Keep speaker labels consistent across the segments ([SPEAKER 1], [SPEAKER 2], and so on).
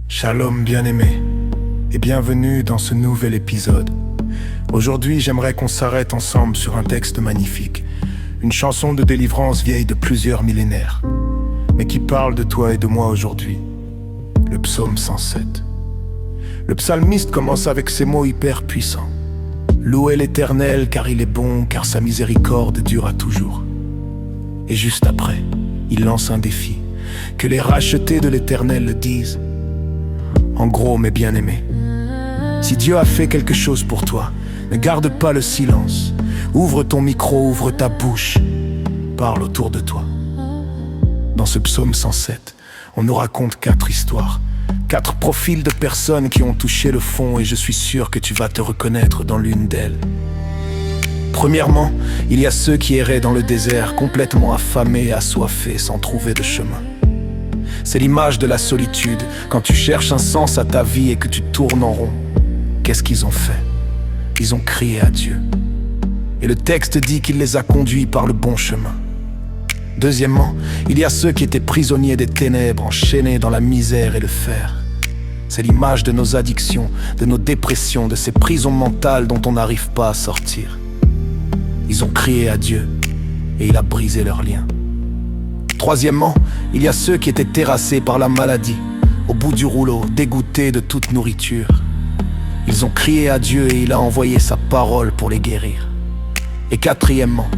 [SPEAKER 1] Shalom bien-aimé, et bienvenue dans ce nouvel épisode. Aujourd'hui, j'aimerais qu'on s'arrête ensemble sur un texte magnifique, une chanson de délivrance vieille de plusieurs millénaires, mais qui parle de toi et de moi aujourd'hui, le psaume 107. Le psalmiste commence avec ces mots hyper puissants. Louez l'Éternel car il est bon, car sa miséricorde dure à toujours. Et juste après, il lance un défi, que les rachetés de l'Éternel le disent. En gros, mes bien-aimés, si Dieu a fait quelque chose pour toi, ne garde pas le silence. Ouvre ton micro, ouvre ta bouche, parle autour de toi. Dans ce psaume 107, on nous raconte 4 histoires, 4 profils de personnes qui ont touché le fond, et je suis sûr que tu vas te reconnaître dans l'une d'elles. Premièrement, il y a ceux qui erraient dans le désert, complètement affamés et assoiffés, sans trouver de chemin. C'est l'image de la solitude, quand tu cherches un sens à ta vie et que tu tournes en rond. Qu'est-ce qu'ils ont fait? Ils ont crié à Dieu. Et le texte dit qu'il les a conduits par le bon chemin. Deuxièmement, il y a ceux qui étaient prisonniers des ténèbres, enchaînés dans la misère et le fer. C'est l'image de nos addictions, de nos dépressions, de ces prisons mentales dont on n'arrive pas à sortir. Ils ont crié à Dieu et il a brisé leurs liens. Troisièmement, il y a ceux qui étaient terrassés par la maladie, au bout du rouleau, dégoûtés de toute nourriture. Ils ont crié à Dieu et il a envoyé sa parole pour les guérir. Et quatrièmement,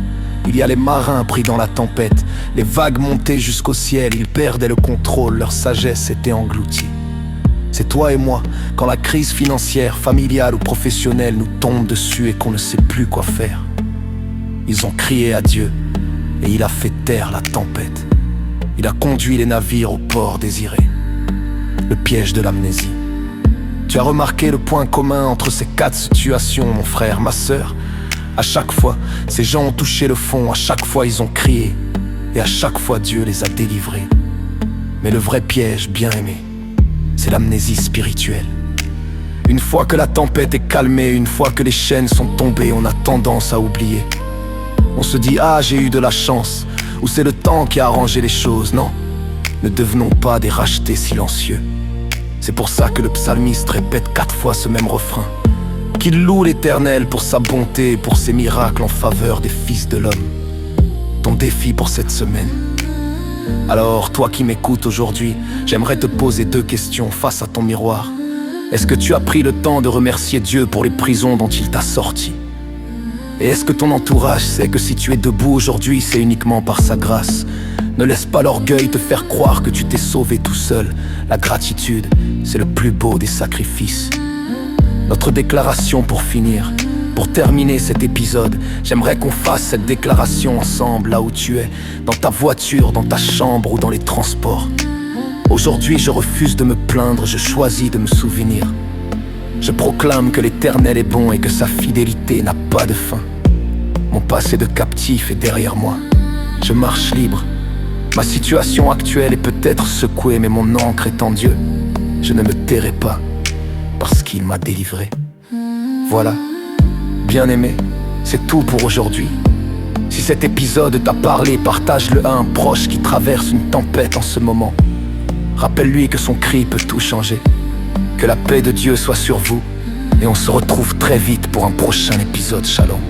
[SPEAKER 1] il y a les marins pris dans la tempête, les vagues montées jusqu'au ciel, ils perdaient le contrôle, leur sagesse était engloutie. C'est toi et moi, quand la crise financière, familiale ou professionnelle nous tombe dessus et qu'on ne sait plus quoi faire. Ils ont crié à Dieu et il a fait taire la tempête. Il a conduit les navires au port désiré. Le piège de l'amnésie. Tu as remarqué le point commun entre ces 4 situations, mon frère, ma sœur? À chaque fois, ces gens ont touché le fond, à chaque fois ils ont crié, et à chaque fois Dieu les a délivrés. Mais le vrai piège, bien aimé, c'est l'amnésie spirituelle. Une fois que la tempête est calmée, une fois que les chaînes sont tombées, on a tendance à oublier. On se dit « Ah, j'ai eu de la chance » ou « c'est le temps qui a arrangé les choses ». Non, ne devenons pas des rachetés silencieux. C'est pour ça que le psalmiste répète 4 fois ce même refrain. Qu'il loue l'Éternel pour sa bonté et pour ses miracles en faveur des fils de l'homme. Ton défi pour cette semaine. Alors, toi qui m'écoutes aujourd'hui, j'aimerais te poser 2 questions face à ton miroir. Est-ce que tu as pris le temps de remercier Dieu pour les prisons dont il t'a sorti? Et est-ce que ton entourage sait que si tu es debout aujourd'hui, c'est uniquement par sa grâce? Ne laisse pas l'orgueil te faire croire que tu t'es sauvé tout seul. La gratitude, c'est le plus beau des sacrifices. Notre déclaration pour finir, pour terminer cet épisode, j'aimerais qu'on fasse cette déclaration ensemble, là où tu es, dans ta voiture, dans ta chambre ou dans les transports. Aujourd'hui, je refuse de me plaindre, je choisis de me souvenir. Je proclame que l'Éternel est bon et que sa fidélité n'a pas de fin. Mon passé de captif est derrière moi. Je marche libre. Ma situation actuelle est peut-être secouée, mais mon ancre est en Dieu. Je ne me tairai pas, parce qu'il m'a délivré. Voilà, bien-aimé, c'est tout pour aujourd'hui. Si cet épisode t'a parlé, partage-le à un proche qui traverse une tempête en ce moment. Rappelle-lui que son cri peut tout changer. Que la paix de Dieu soit sur vous, et on se retrouve très vite pour un prochain épisode. Shalom.